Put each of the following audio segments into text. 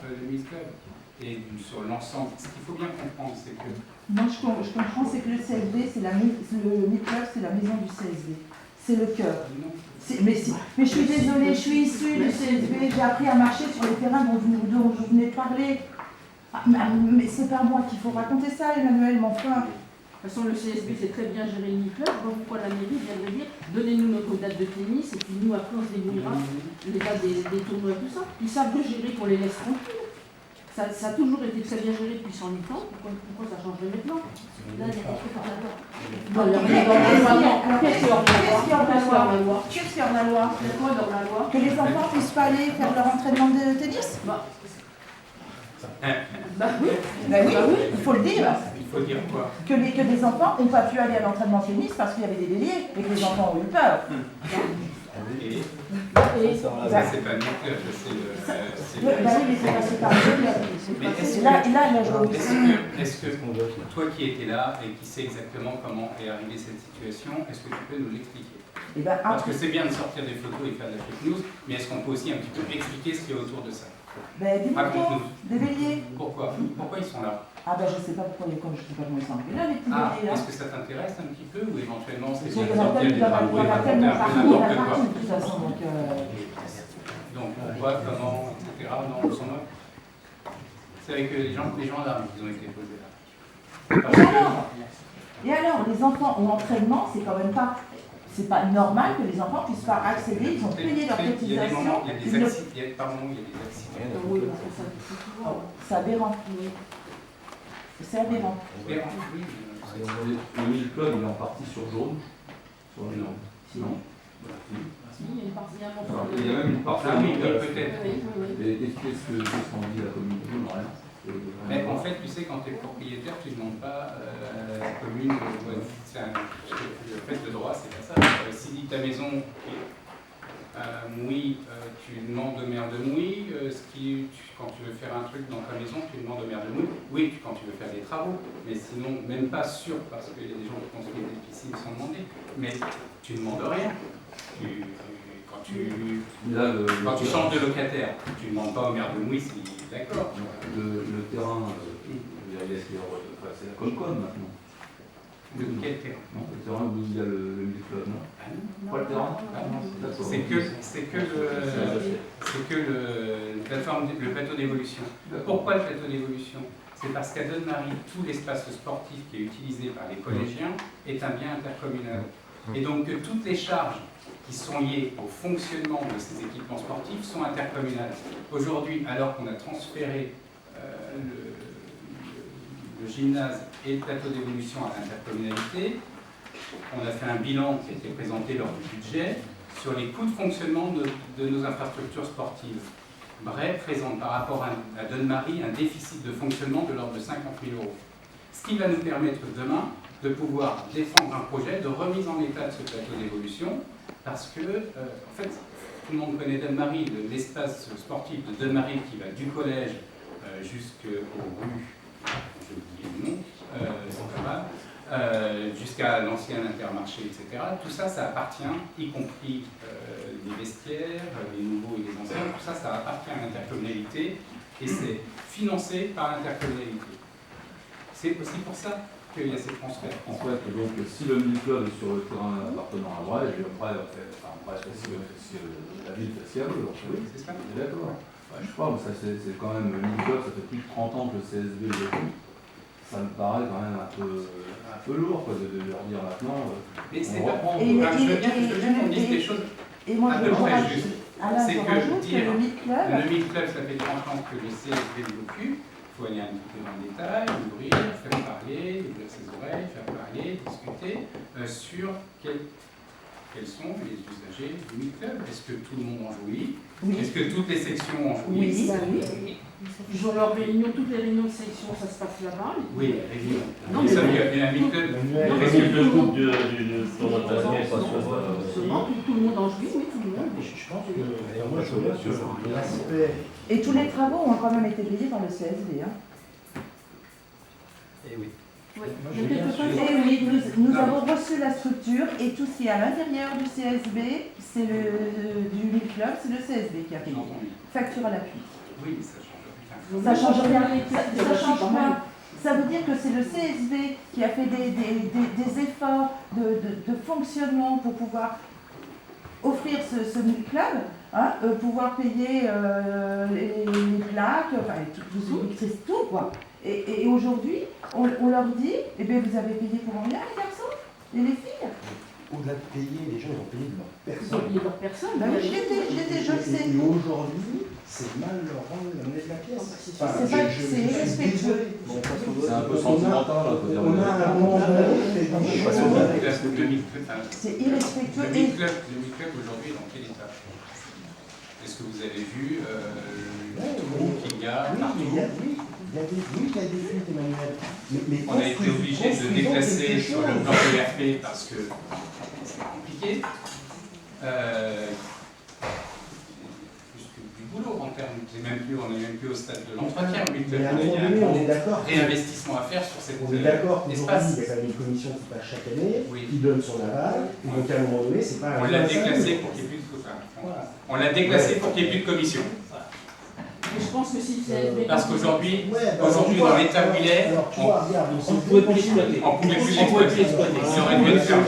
le Miss Club et sur l'ensemble. Ce qu'il faut bien comprendre, c'est que... Non, je comprends, c'est que le CSB, le Miss Club, c'est la maison du CSB. C'est le cœur. Mais je suis désolée, je suis issue du CSB, j'ai appris à marcher sur les terrains dont je venais de parler. Ah, mais c'est pas moi qu'il faut raconter ça, Emmanuel, mon frère. De toute façon, le CSB, c'est très bien géré le club. Donc, pourquoi la mairie viendrait dire donnez-nous notre date de tennis et puis nous, après, on se débrouillera les dates des tournois et tout ça. Ils savent le gérer qu'on les laisse tranquilles. Ça a toujours été très bien géré depuis 108 ans. Pourquoi ça changerait maintenant? Là, il y a des trucs à qu'est-ce qu'il y a hors la loi? Qu'est-ce qu'il y a hors la loi? Il y a quoi dans la loi? Que les enfants puissent pas aller faire leur entraînement de tennis? Oui, il faut le dire. Il faut dire quoi? Que les enfants n'ont pas pu aller à l'entraînement de tennis parce qu'il y avait des béliers et que les enfants ont eu peur. Et ça, c'est pas non plus, c'est mais c'est passé par le est-ce que toi qui étais là et qui sais exactement comment est arrivée cette situation, est-ce que tu peux nous l'expliquer? Parce que c'est bien de sortir des photos et faire de la fake news, mais est-ce qu'on peut aussi un petit peu expliquer ce qu'il y a autour de ça? Des moutons, des béliers. Pourquoi ils sont là? Je sais pas pourquoi, je sais pas comment ils sont arrivés là, les petits béliers. Est-ce que ça t'intéresse un petit peu ou éventuellement c'est bien de sortir des drapeaux et raconter un peu n'importe quoi? De toute façon, Donc pourquoi, comment, etc. Non, on s'en moque. C'est avec les gendarmes qui ont été posés là. Et alors, les enfants en entraînement, c'est quand même pas... C'est pas normal que les enfants puissent pas accéder, ils ont payé leur cotisation. Il y a des accidents. C'est aberrant. C'est aberrant. Le Miss Club, il est en partie sur jaune. Non. Non. Il y a une partie il y a même une partie. Peut-être. Qu'est-ce qu'on dit la commune? Rien. Mais en fait, tu sais, quand tu es propriétaire, tu ne demandes pas la commune. Le fait de droit, c'est pas ça. Si ta maison mouille, tu demandes au maire de mouille. Quand tu veux faire un truc dans ta maison, tu demandes au maire de mouille. Oui, quand tu veux faire des travaux. Mais sinon, même pas sûr, parce qu'il y a des gens qui construisent des piscines sans demander. Mais tu ne demandes rien. Quand tu changes de locataire, tu ne demandes pas au maire de mouille si d'accord. Le terrain, c'est la Concon maintenant. De quel terrain? Le terrain où il y a le Miss Club, non? Pas le terrain? C'est que le plateau d'évolution. Pourquoi le plateau d'évolution? C'est parce qu'à Donne-Marie, tout l'espace sportif qui est utilisé par les collégiens est un bien intercommunal. Et donc toutes les charges qui sont liées au fonctionnement de ces équipements sportifs sont intercommunales. Aujourd'hui, alors qu'on a transféré le gymnase et le plateau d'évolution à l'intercommunalité, on a fait un bilan qui a été présenté lors du budget sur les coûts de fonctionnement de nos infrastructures sportives. Bref, présente par rapport à Donne-Marie un déficit de fonctionnement de l'ordre de 50 000 €. Ce qui va nous permettre demain de pouvoir défendre un projet de remise en état de ce plateau d'évolution, parce que, en fait, tout le monde connaît Donne-Marie, l'espace sportif de Donne-Marie qui va du collège jusqu'aux rues, j'ai oublié le nom, c'est pas mal, jusqu'à l'ancien Intermarché, etc. Tout ça, ça appartient, y compris les vestiaires, les nouveaux et les anciens, tout ça, ça appartient à l'intercommunalité et c'est financé par l'intercommunalité. C'est aussi pour ça qu'il y a ces transferts. En fait, donc, si le Miss Club est sur le terrain appartenant à Brest, et après, si la ville fait ce qu'elle veut, oui, c'est ça. D'accord. Ouais, je sais pas, mais ça c'est quand même, le Miss Club, ça fait plus de 30 ans que le CSB le fait. Ça me paraît quand même un peu lourd quoi, de leur dire maintenant. Mais c'est pas. Je veux bien qu'on dise des choses à peu près justes. C'est que dire le Miss Club, ça fait 30 ans que le CSB l'occupe. Il faut aller un petit peu dans le détail, ouvrir, faire parler, ouvrir ses oreilles, faire parler, discuter sur quels sont les usagers du Miss Club. Est-ce que tout le monde en jouit? Oui. Est-ce que toutes les sections en jouissent? Oui. Ils ont leurs réunions, toutes les réunions de section, ça se passe là-bas. Oui, les réunions. Non, mais ça, il y a un Miss Club. Le groupe du tout le monde en jouit, oui, tout le monde. Je pense que moi je vois sur l'aspect. Et tous les travaux ont quand même été payés par le CSB. Eh oui. Oui. Et oui, nous avons reçu la structure et tout ce qui est à l'intérieur du CSB, du Miss Club, c'est le CSB qui a payé. Facture à l'appui. Oui, ça change rien. Ça change rien. Ça change pas. Ça veut dire que c'est le CSV qui a fait des efforts de fonctionnement pour pouvoir offrir ce club, hein, pouvoir payer les plaques, enfin tout quoi. Et aujourd'hui, on leur dit, eh bien vous avez payé pour rien les garçons et les filles. Au-delà de payer, les gens ils ont payé de leur Ils ont personne. payé leur personne. Ben oui, je le sais. Et aujourd'hui, c'est mal leur rendre la monnaie de la pièce. C'est irrespectueux. C'est un peu sentimental, là, faut dire. On a un moment donné, c'est irrespectueux. Le mi-club aujourd'hui est dans quel état? Est-ce que vous avez vu le trou qu'il y a partout? Il y a des fuites, Emmanuel. On a été obligé de déclasser sur le plan de l'ERP parce que c'est compliqué. Plus que du boulot en termes, on n'est même plus au stade de l'entretien. Mais à un moment donné, on est d'accord. Réinvestissement à faire sur cet On est d'accord qu'aujourd'hui, espace. il y a quand même une commission qui passe chaque année, Oui. qui donne son aval, et donc à un moment donné, c'est pas... On l'a déclassé pour qu'il n'y ait plus de On l'a déclassé pour qu'il n'y ait plus de commission. Mais je pense que si c'est Parce qu'aujourd'hui, dans l'état où il est, alors, tu vois, regarde, on ne pouvait plus l'exploiter. on ne pouvait plus l'exploiter. Il aurait dû être fermé.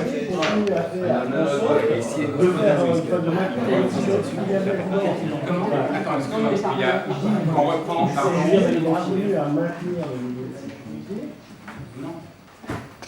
Comment? Attends, excuse-moi, parce qu'il y a... On reprend par à maintenir le niveau de sécurité.